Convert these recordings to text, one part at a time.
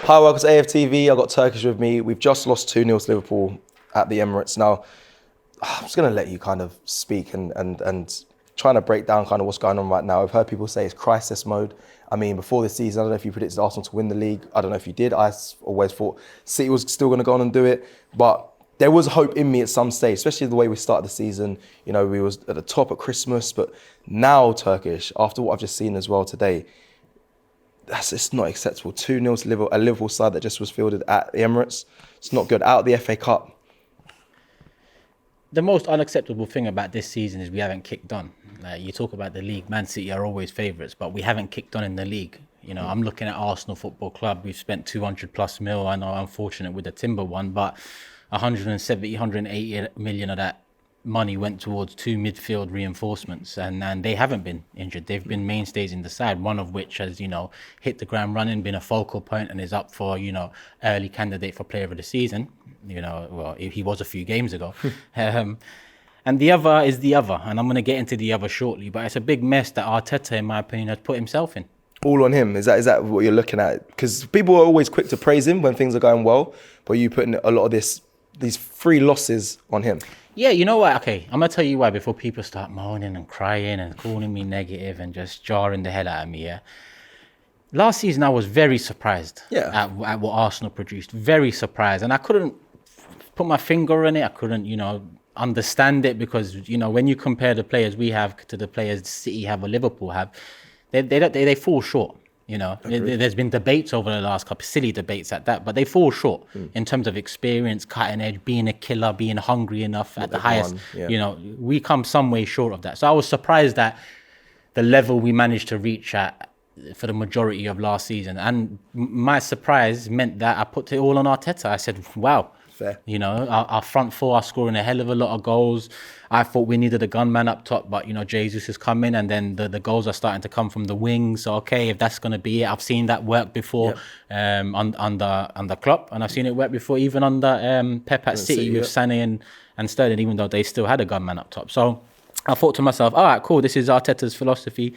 Hi, welcome to AFTV. I've got Turkish with me. We've just lost 2-0 to Liverpool at the Emirates. Now, I'm just going to let you kind of speak and trying to break down kind of what's going on right now. I've heard people say it's crisis mode. I mean, before this season, I don't know if you predicted Arsenal to win the league. I don't know if you did. I always thought City was still going to go on and do it. But there was hope in me at some stage, especially the way we started the season. You know, we was at the top at Christmas. But now, Turkish, after what I've just seen as well today, it's not acceptable. 2-0 to Liverpool, a Liverpool side that just was fielded at the Emirates. It's not good. Out of the FA Cup. The most unacceptable thing about this season is we haven't kicked on. You talk about the league, Man City are always favourites, but we haven't kicked on in the league. You know, I'm looking at Arsenal Football Club. We've spent 200 plus mil. I know, unfortunate with the Timber one, but 170, 180 million of that money went towards 2 midfield reinforcements, and they haven't been injured. They've been mainstays in the side, one of which has, you know, hit the ground running, been a focal point, and is up for, you know, early candidate for player of the season. You know, well, he was a few games ago. And the other is the other, and I'm going to get into the other shortly, but it's a big mess that Arteta, in my opinion, has put himself in. All on him. Is that what you're looking at? Because people are always quick to praise him when things are going well, but you putting a lot of these 3 losses on him. Yeah, you know what? Okay, I'm going to tell you why before people start moaning and crying and calling me negative and just jarring the hell out of me, yeah? Last season, I was very surprised at what Arsenal produced. Very surprised. And I couldn't put my finger on it. I couldn't, you know, understand it because, you know, when you compare the players we have to the players City have or Liverpool have, they fall short. You know, there's been debates over the last couple, silly debates at that, but they fall short in terms of experience, cutting edge, being a killer, being hungry enough at the highest. You know, we come some way short of that. So I was surprised at the level we managed to reach at for the majority of last season. And my surprise meant that I put it all on Arteta. I said, wow. Fair. You know, our front four are scoring a hell of a lot of goals. I thought we needed a gunman up top, but, you know, Jesus has come in and then the goals are starting to come from the wings. So, okay, if that's going to be it, I've seen that work before under Klopp, and I've seen it work before even under Pep at City with Sané and Sterling, even though they still had a gunman up top. So I thought to myself, all right, cool, this is Arteta's philosophy.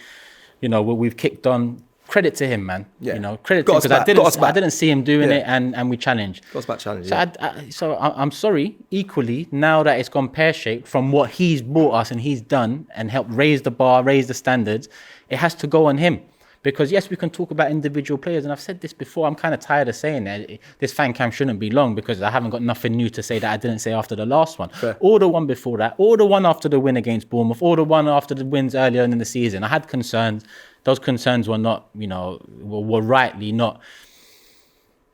You know, we've kicked on. Credit to him, man. Yeah. You know, credit to him because I didn't see him doing it, and we challenged. Got us back challenge. So I'm sorry. Equally, now that it's gone pear-shaped from what he's brought us and he's done and helped raise the bar, raise the standards, it has to go on him. Because yes, we can talk about individual players, and I've said this before. I'm kind of tired of saying that. This fan cam shouldn't be long because I haven't got nothing new to say that I didn't say after the last one, or the one before that, or the one after the win against Bournemouth, or the one after the wins earlier in the season. I had concerns. Those concerns were not, you know, were rightly not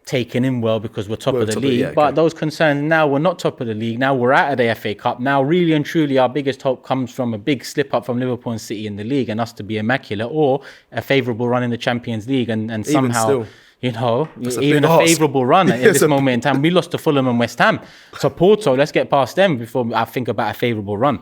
taken in well because we're top of the league. But those concerns now we're not top of the league. Now we're out of the FA Cup. Now really and truly our biggest hope comes from a big slip up from Liverpool and City in the league and us to be immaculate, or a favourable run in the Champions League and somehow, still, you know, even a favourable run at this moment in time. We lost to Fulham and West Ham. So Porto, let's get past them before I think about a favourable run.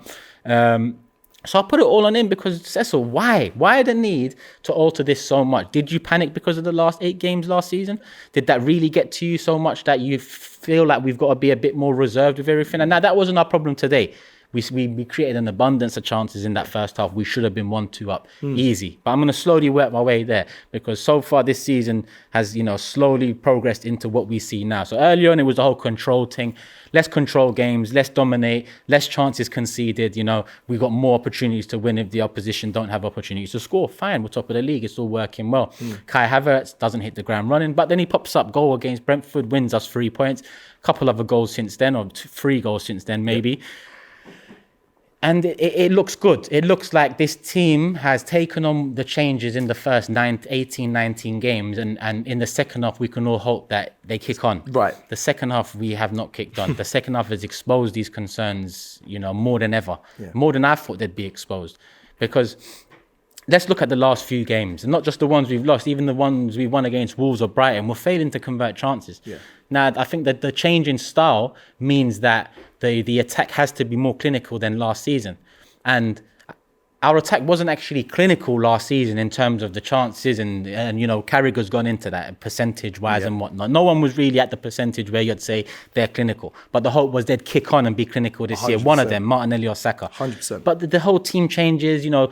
So I put it all on him because, Cecil, why? Why the need to alter this so much? Did you panic because of the last 8 games last season? Did that really get to you so much that you feel like we've got to be a bit more reserved with everything? And now that wasn't our problem today. We created an abundance of chances in that first half. We should have been 1-2 up, easy. But I'm going to slowly work my way there because so far this season has, you know, slowly progressed into what we see now. So early on it was the whole control thing. Let's control games, let's dominate, less chances conceded. You know, we got more opportunities to win if the opposition don't have opportunities to score. Fine, we're top of the league. It's all working well. Kai Havertz doesn't hit the ground running, but then he pops up goal against Brentford, wins us 3 points. A couple other goals since then, or 3 goals since then, maybe. And it looks good. It looks like this team has taken on the changes in the first 18, 19 games. And in the second half, we can all hope that they kick on. Right. The second half, we have not kicked on. The second half has exposed these concerns, you know, more than ever. Yeah. More than I thought they'd be exposed. Because let's look at the last few games. And not just the ones we've lost, even the ones we won against Wolves or Brighton. We're failing to convert chances. Yeah. Now, I think that the change in style means that the attack has to be more clinical than last season. And our attack wasn't actually clinical last season in terms of the chances and you know, Carragher's gone into that percentage-wise and whatnot. No one was really at the percentage where you'd say they're clinical. But the hope was they'd kick on and be clinical this 100%. Year. One of them, Martinelli or Saka. 100%. But the whole team changes, you know,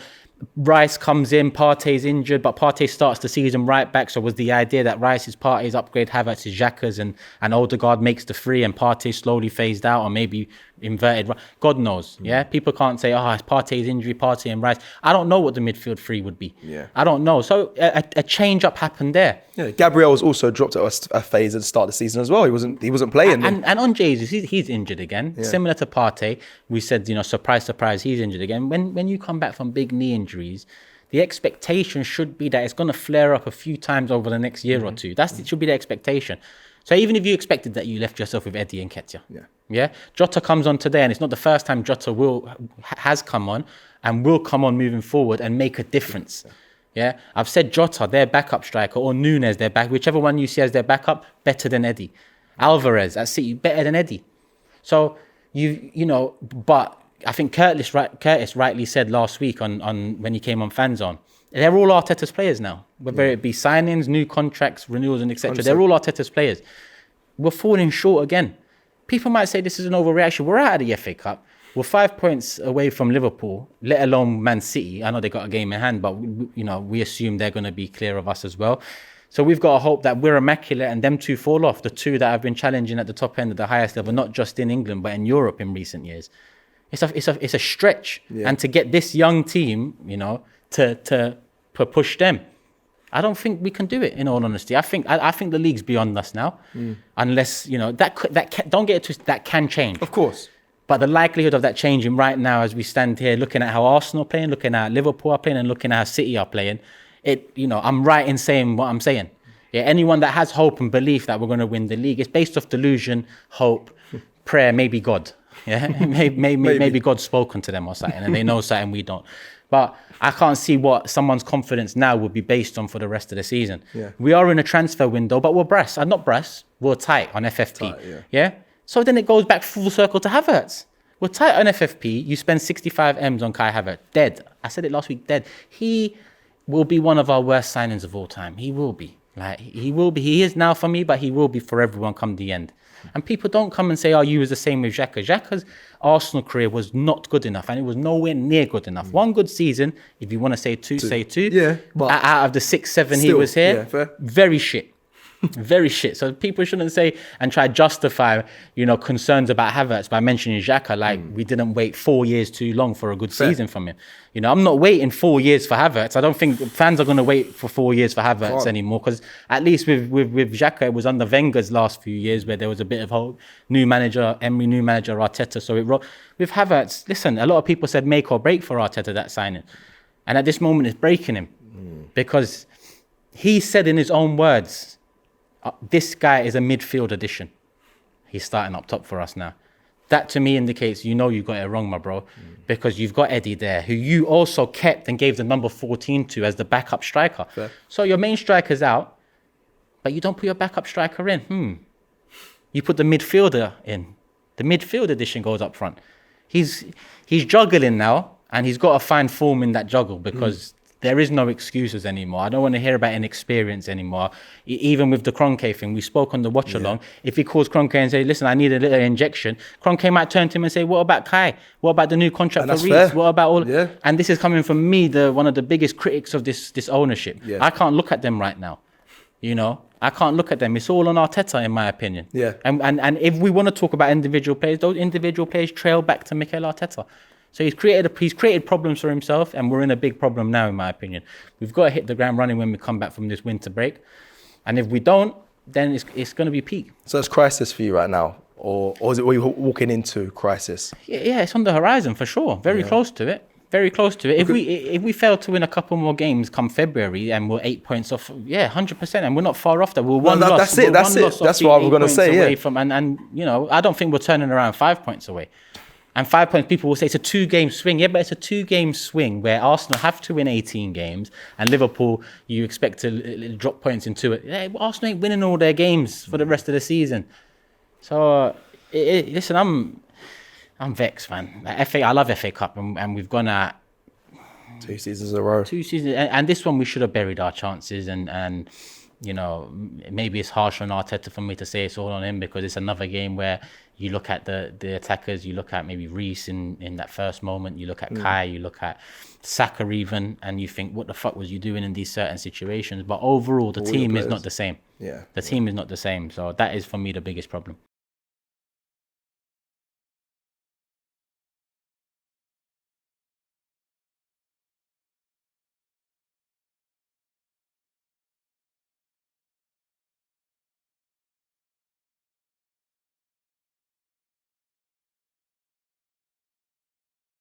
Rice comes in, Partey's injured, but Partey starts the season right back. So was the idea that Rice is Partey's upgrade, Havertz is Xhaka's, and Odegaard makes the three, and Partey slowly phased out, or maybe inverted? God knows. Yeah, people can't say, oh, it's Partey's injury, Partey and Rice. I don't know what the midfield three would be. Yeah, I don't know. So a change up happened there. Yeah, Gabriel was also dropped at a phase at the start of the season as well. He wasn't playing. And on Jesus, he's injured again. Yeah. Similar to Partey, we said, surprise, surprise, he's injured again. When you come back from big knee injuries, the expectation should be that it's going to flare up a few times over the next year or two. It should be the expectation. So even if you expected that, you left yourself with Eddie and Nketiah. Yeah. Jota comes on today, and it's not the first time Jota has come on and will come on moving forward and make a difference. Yeah, I've said Jota, their backup striker, or Nunes, their back, whichever one you see as their backup, better than Eddie. Alvarez at City, better than Eddie. So but I think Curtis rightly said last week on when he came on Fan Zone, they're all Arteta's players now. Whether it be signings, new contracts, renewals, and etc. They're all Arteta's players. We're falling short again. People might say this is an overreaction. We're out of the FA Cup. We're 5 points away from Liverpool, let alone Man City. I know they got a game in hand, but we assume they're going to be clear of us as well. So we've got to hope that we're immaculate and them two fall off. The two that have been challenging at the top end of the highest level, not just in England but in Europe in recent years. It's a stretch, and to get this young team, to push them, I don't think we can do it. In all honesty, I think the league's beyond us now, unless don't get it twisted. That can change, of course. But the likelihood of that changing right now, as we stand here, looking at how Arsenal are playing, looking at Liverpool are playing, and looking at how City are playing, I'm right in saying what I'm saying. Yeah, anyone that has hope and belief that we're going to win the league, it's based off delusion, hope, prayer, maybe God. Yeah, maybe God's spoken to them or something, and they know something we don't. But I can't see what someone's confidence now would be based on for the rest of the season. Yeah. We are in a transfer window, but we're we're tight on FFP. Yeah. So then it goes back full circle to Havertz. We're tight on FFP. You spend 65 M's on Kai Havertz. Dead. I said it last week. Dead. He will be one of our worst signings of all time. He will be. He will be. He is now for me, but he will be for everyone come the end. And people don't come and say, oh, you was the same with Xhaka. Xhaka's Arsenal career was not good enough, and it was nowhere near good enough. One good season, if you want to say two, say two. Yeah. But out of the 6-7 he was here, very shit. Very shit. So people shouldn't say and try to justify, concerns about Havertz by mentioning Xhaka. We didn't wait 4 years too long for a good season from him. I'm not waiting 4 years for Havertz. I don't think fans are going to wait for 4 years for Havertz anymore, because at least with Xhaka, it was under Wenger's last few years where there was a bit of hope. New manager Emery, new manager Arteta. So with Havertz, listen, a lot of people said make or break for Arteta, that signing. And at this moment, it's breaking him because he said in his own words, this guy is a midfield addition. He's starting up top for us now. That to me indicates you got it wrong, my bro, because you've got Eddie there, who you also kept and gave the number 14 to as the backup striker. Fair. So your main striker's out, but you don't put your backup striker in. You put the midfielder in. The midfield addition goes up front. He's juggling now, and he's got to find form in that juggle, because there is no excuses anymore. I don't want to hear about inexperience anymore. Even with the Kroenke thing, we spoke on the watch along. If he calls Kroenke and say, listen, I need a little injection, Kroenke might turn to him and say, what about Kai? What about the new contract for Reece? What about all? Yeah. And this is coming from me, one of the biggest critics of this ownership. Yeah. I can't look at them right now. I can't look at them. It's all on Arteta, in my opinion. Yeah. And if we want to talk about individual players, those individual players trail back to Mikel Arteta. So he's created problems for himself, and we're in a big problem now, in my opinion. We've got to hit the ground running when we come back from this winter break. And if we don't, then it's going to be peak. So it's crisis for you right now? Or is it where you're walking into crisis? Yeah, it's on the horizon for sure. Very close to it. Very close to it. If we fail to win a couple more games come February and we're 8 points off, 100%, and we're not far off that. We're one loss. That's it. That's what I'm going to say. I don't think we're turning around 5 points away. And 5 points, people will say it's a 2-game swing. Yeah, but it's a 2-game swing where Arsenal have to win 18 games and Liverpool, you expect to drop points into it. Yeah, Arsenal ain't winning all their games for the rest of the season. So, listen, I'm vexed, man. I love FA Cup, and we've gone at 2 seasons in a row. 2 seasons, and this one we should have buried our chances, and you know, maybe it's harsh on Arteta for me to say it's all on him, because it's another game where you look at the attackers, you look at maybe Reece in that first moment, you look at Kai, you look at Saka even, and you think, what the fuck was you doing in these certain situations? But overall, the team is not the same. Yeah. The team is not the same. So that is, for me, the biggest problem.